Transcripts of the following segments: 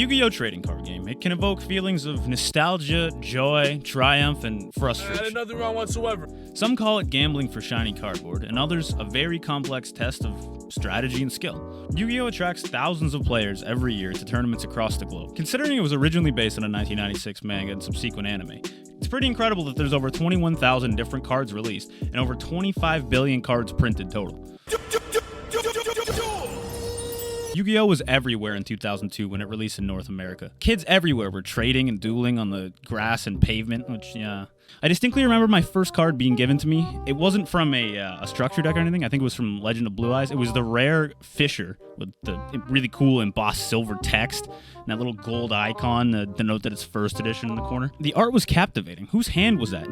Yu-Gi-Oh! Trading card game. It can evoke feelings of nostalgia, joy, triumph, and frustration. Nothing wrong whatsoever. Some call it gambling for shiny cardboard, and others a very complex test of strategy and skill. Yu-Gi-Oh! Attracts thousands of players every year to tournaments across the globe. Considering it was originally based on a 1996 manga and subsequent anime, it's pretty incredible that there's over 21,000 different cards released and over 25 billion cards printed total. Yu-Gi-Oh! Was everywhere in 2002 when it released in North America. Kids everywhere were trading and dueling on the grass and pavement, which, yeah. I distinctly remember my first card being given to me. It wasn't from a structure deck or anything. I think it was from Legend of Blue Eyes. It was the rare Fisher with the really cool embossed silver text and that little gold icon to denote that it's first edition in the corner. The art was captivating. Whose hand was that?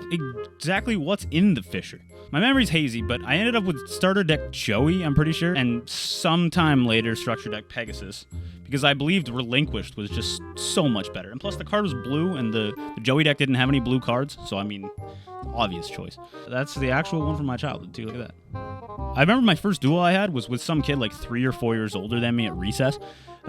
Exactly what's in the Fisher? My memory's hazy, but I ended up with starter deck Joey, I'm pretty sure, and sometime later structure deck Pegasus, because I believed Relinquished was just so much better. And plus the card was blue, and the Joey deck didn't have any blue cards, so I mean, obvious choice. That's the actual one from my childhood, too. Look at that. I remember my first duel I had was with some kid like 3 or 4 years older than me at recess.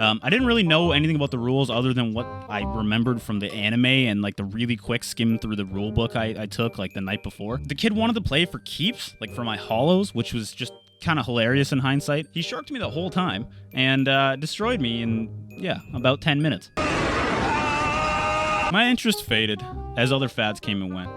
I didn't really know anything about the rules other than what I remembered from the anime and like the really quick skim through the rule book I took like the night before. The kid wanted to play for keeps, like for my hollows, which was just kind of hilarious in hindsight. He sharked me the whole time and destroyed me in, yeah, about 10 minutes. My interest faded as other fads came and went.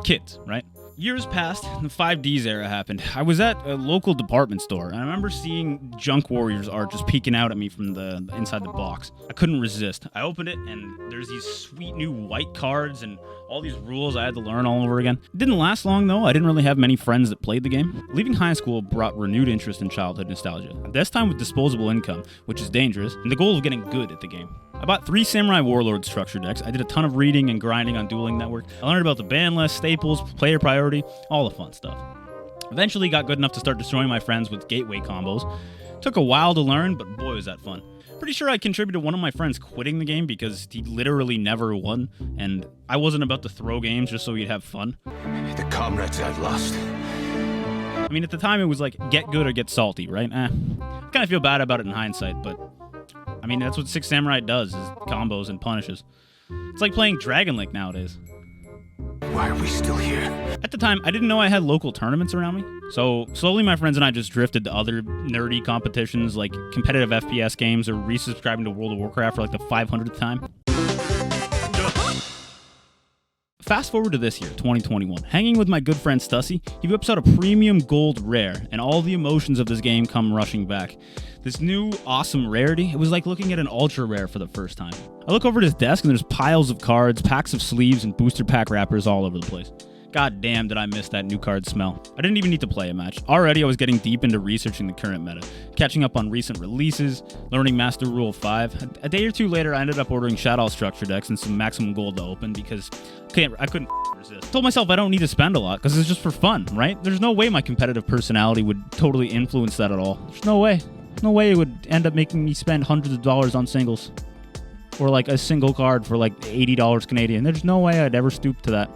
Kids, right? Years passed, the 5Ds era happened. I was at a local department store, and I remember seeing Junk Warriors art just peeking out at me from the inside the box. I couldn't resist. I opened it, and there's these sweet new white cards and all these rules I had to learn all over again. It didn't last long, though. I didn't really have many friends that played the game. Leaving high school brought renewed interest in childhood nostalgia, this time with disposable income, which is dangerous, and the goal of getting good at the game. I bought 3 Samurai Warlord structure decks. I did a ton of reading and grinding on Dueling Network. I learned about the ban list, staples, player priority, all the fun stuff. Eventually got good enough to start destroying my friends with gateway combos. Took a while to learn, but boy was that fun. Pretty sure I contributed to one of my friends quitting the game because he literally never won, and I wasn't about to throw games just so he'd have fun. The comrades I've lost. I mean, at the time it was like, get good or get salty, right? I kind of feel bad about it in hindsight, but I mean, that's what Six Samurai does, is combos and punishes. It's like playing Dragon Link nowadays. Why are we still here? At the time, I didn't know I had local tournaments around me, so slowly my friends and I just drifted to other nerdy competitions like competitive FPS games or resubscribing to World of Warcraft for like the 500th time. Fast forward to this year, 2021. Hanging with my good friend Stussy, he whips out a premium gold rare, and all the emotions of this game come rushing back. This new, awesome rarity, it was like looking at an ultra rare for the first time. I look over at his desk and there's piles of cards, packs of sleeves, and booster pack wrappers all over the place. God damn, did I miss that new card smell. I didn't even need to play a match. Already I was getting deep into researching the current meta, catching up on recent releases, learning Master Rule 5. A day or two later, I ended up ordering Shadow structure decks and some maximum gold to open because I couldn't resist. I told myself I don't need to spend a lot because it's just for fun, right? There's no way my competitive personality would totally influence that at all. There's no way. No way it would end up making me spend hundreds of dollars on singles. Or like a single card for like $80 Canadian. There's no way I'd ever stoop to that.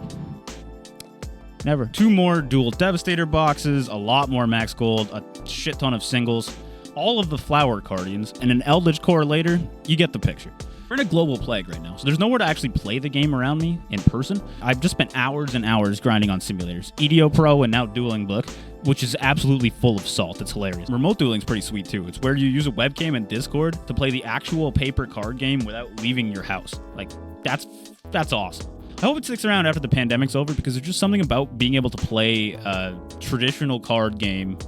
Never. 2 more Dual Devastator boxes, a lot more max gold, a shit ton of singles, all of the Flower Guardians, and an Eldritch Core later. You get the picture. We're in a global plague right now, so there's nowhere to actually play the game around me in person. I've just spent hours and hours grinding on simulators. EDO Pro and now Dueling Book, which is absolutely full of salt. It's hilarious. Remote dueling's pretty sweet too. It's where you use a webcam and Discord to play the actual paper card game without leaving your house. Like, that's awesome. I hope it sticks around after the pandemic's over because there's just something about being able to play a traditional card game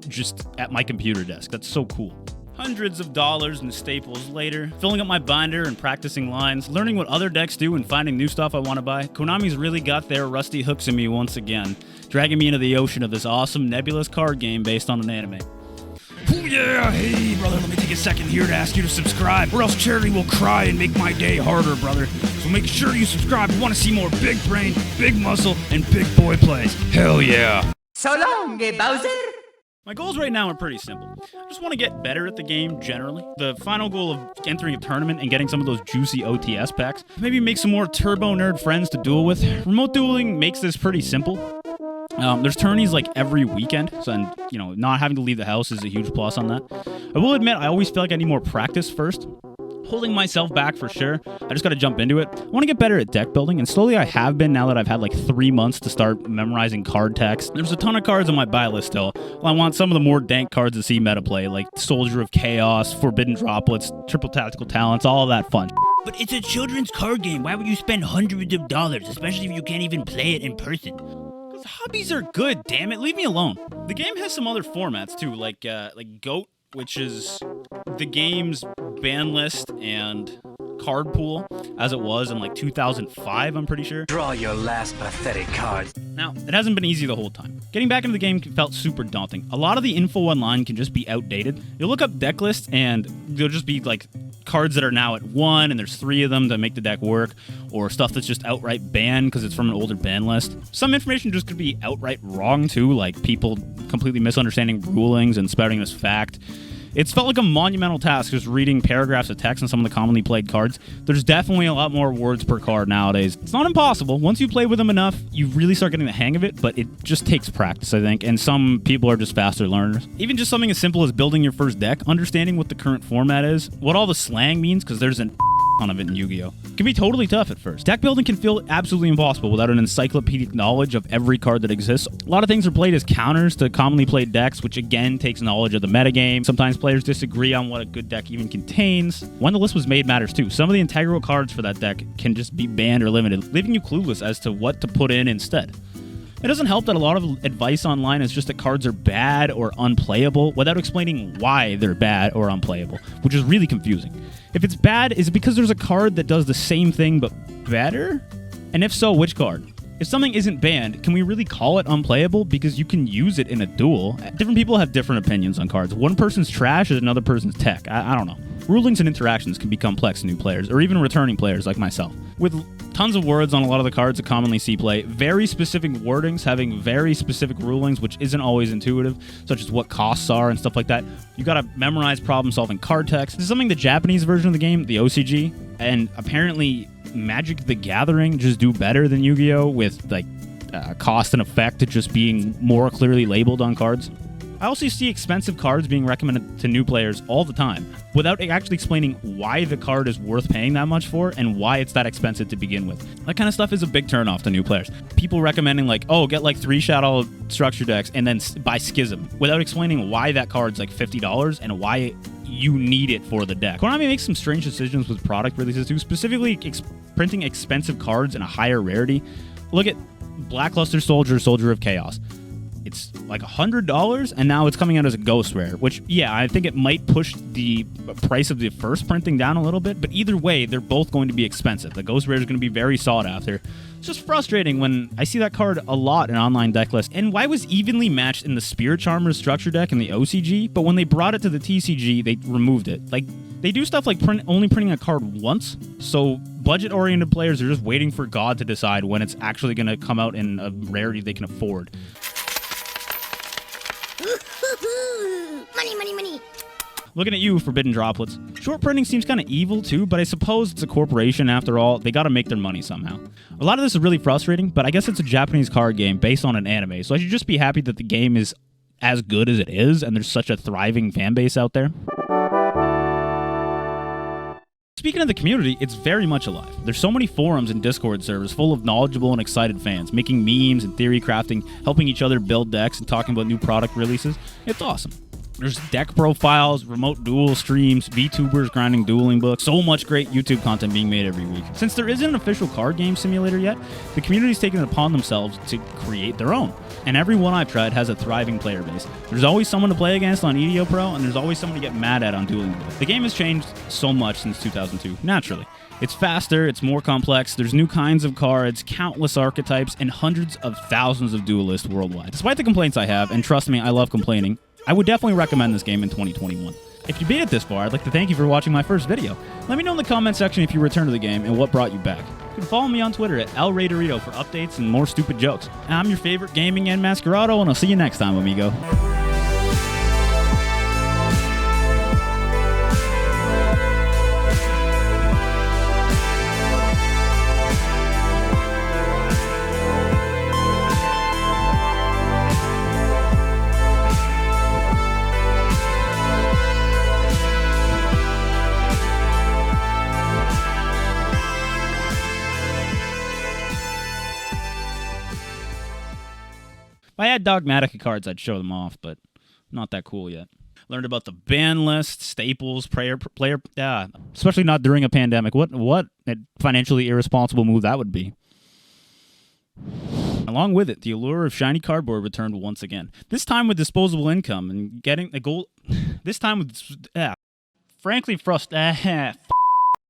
just at my computer desk. That's so cool. Hundreds of dollars in staples later, filling up my binder and practicing lines, learning what other decks do and finding new stuff I want to buy, Konami's really got their rusty hooks in me once again, dragging me into the ocean of this awesome nebulous card game based on an anime. Oh yeah, hey brother, let me take a second here to ask you to subscribe, or else charity will cry and make my day harder, brother. So make sure you subscribe if you want to see more big brain, big muscle, and big boy plays. Hell yeah. So long, Bowser! My goals right now are pretty simple. I just want to get better at the game generally. The final goal of entering a tournament and getting some of those juicy OTS packs. Maybe make some more turbo nerd friends to duel with. Remote dueling makes this pretty simple. There's tourneys like every weekend, so and not having to leave the house is a huge plus on that. I will admit I always feel like I need more practice first. holding myself back for sure. I just got to jump into it. I want to get better at deck building, and slowly I have been now that I've had like 3 months to start memorizing card text. There's a ton of cards on my buy list still. Well, I want some of the more dank cards to see meta play, like Soldier of Chaos, Forbidden Droplets, Triple Tactical Talents, all of that fun. But it's a children's card game. Why would you spend hundreds of dollars, especially if you can't even play it in person? Because hobbies are good, damn it. Leave me alone. The game has some other formats too, like GOAT, which is the game's ban list and card pool as it was in like 2005, I'm pretty sure. Draw your last pathetic card. Now, it hasn't been easy the whole time. Getting back into the game felt super daunting. A lot of the info online can just be outdated. You'll look up deck lists and there'll just be like cards that are now at 1 and there's 3 of them to make the deck work, or stuff that's just outright banned because it's from an older ban list. Some information just could be outright wrong too, like people completely misunderstanding rulings and spouting this fact. It's felt like a monumental task just reading paragraphs of text on some of the commonly played cards. There's definitely a lot more words per card nowadays. It's not impossible. Once you play with them enough, you really start getting the hang of it, but it just takes practice, I think, and some people are just faster learners. Even just something as simple as building your first deck, understanding what the current format is, what all the slang means, because there's an ton of it in Yu-Gi-Oh! Can be totally tough at first. Deck building can feel absolutely impossible without an encyclopedic knowledge of every card that exists. A lot of things are played as counters to commonly played decks, which again takes knowledge of the metagame. Sometimes players disagree on what a good deck even contains. When the list was made matters too. Some of the integral cards for that deck can just be banned or limited, leaving you clueless as to what to put in instead. It doesn't help that a lot of advice online is just that cards are bad or unplayable without explaining why they're bad or unplayable, which is really confusing. If it's bad, is it because there's a card that does the same thing but better? And if so, which card? If something isn't banned, can we really call it unplayable because you can use it in a duel? Different people have different opinions on cards. One person's trash is another person's tech. I don't know. Rulings and interactions can be complex to new players, or even returning players like myself. With tons of words on a lot of the cards that commonly see play, very specific wordings having very specific rulings, which isn't always intuitive, such as what costs are and stuff like that. You gotta memorize problem-solving card text. This is something the Japanese version of the game, the OCG, and apparently Magic the Gathering just do better than Yu-Gi-Oh! With like cost and effect just being more clearly labeled on cards. I also see expensive cards being recommended to new players all the time without actually explaining why the card is worth paying that much for and why it's that expensive to begin with. That kind of stuff is a big turnoff to new players. People recommending like, oh, get like 3 Shadow structure decks and then buy Schism without explaining why that card's like $50 and why you need it for the deck. Konami makes some strange decisions with product releases too, specifically printing expensive cards in a higher rarity. Look at Blackluster Soldier, Soldier of Chaos. It's like $100, and now it's coming out as a ghost rare, which, yeah, I think it might push the price of the first printing down a little bit, but either way, they're both going to be expensive. The ghost rare is going to be very sought after. It's just frustrating when I see that card a lot in online deck lists. And why was evenly matched in the Spirit Charmer's structure deck in the OCG, but when they brought it to the TCG, they removed it. Like, they do stuff like only printing a card once, so budget-oriented players are just waiting for God to decide when it's actually going to come out in a rarity they can afford. Money, money, money. Looking at you, Forbidden Droplets. Short printing seems kind of evil too, but I suppose it's a corporation after all. They gotta make their money somehow. A lot of this is really frustrating, but I guess it's a Japanese card game based on an anime, so I should just be happy that the game is as good as it is, and there's such a thriving fan base out there. Speaking of the community, it's very much alive. There's so many forums and Discord servers full of knowledgeable and excited fans, making memes and theory crafting, helping each other build decks and talking about new product releases. It's awesome. There's deck profiles, remote duel streams, VTubers grinding dueling books, so much great YouTube content being made every week. Since there isn't an official card game simulator yet, the community's taken it upon themselves to create their own. And every one I've tried has a thriving player base. There's always someone to play against on EDO Pro, and there's always someone to get mad at on dueling books. The game has changed so much since 2002, naturally. It's faster, it's more complex, there's new kinds of cards, countless archetypes, and hundreds of thousands of duelists worldwide. Despite the complaints I have, and trust me, I love complaining, I would definitely recommend this game in 2021. If you made it this far, I'd like to thank you for watching my first video. Let me know in the comment section if you returned to the game and what brought you back. You can follow me on Twitter at LRayDorito for updates and more stupid jokes. I'm your favorite gaming and Masquerado, and I'll see you next time, amigo. If I had Dogmatica cards, I'd show them off, but not that cool yet. Learned about the ban list, staples, player, especially not during a pandemic. What a financially irresponsible move that would be. Along with it, the allure of shiny cardboard returned once again. This time with disposable income and getting a gold. This time with, frankly,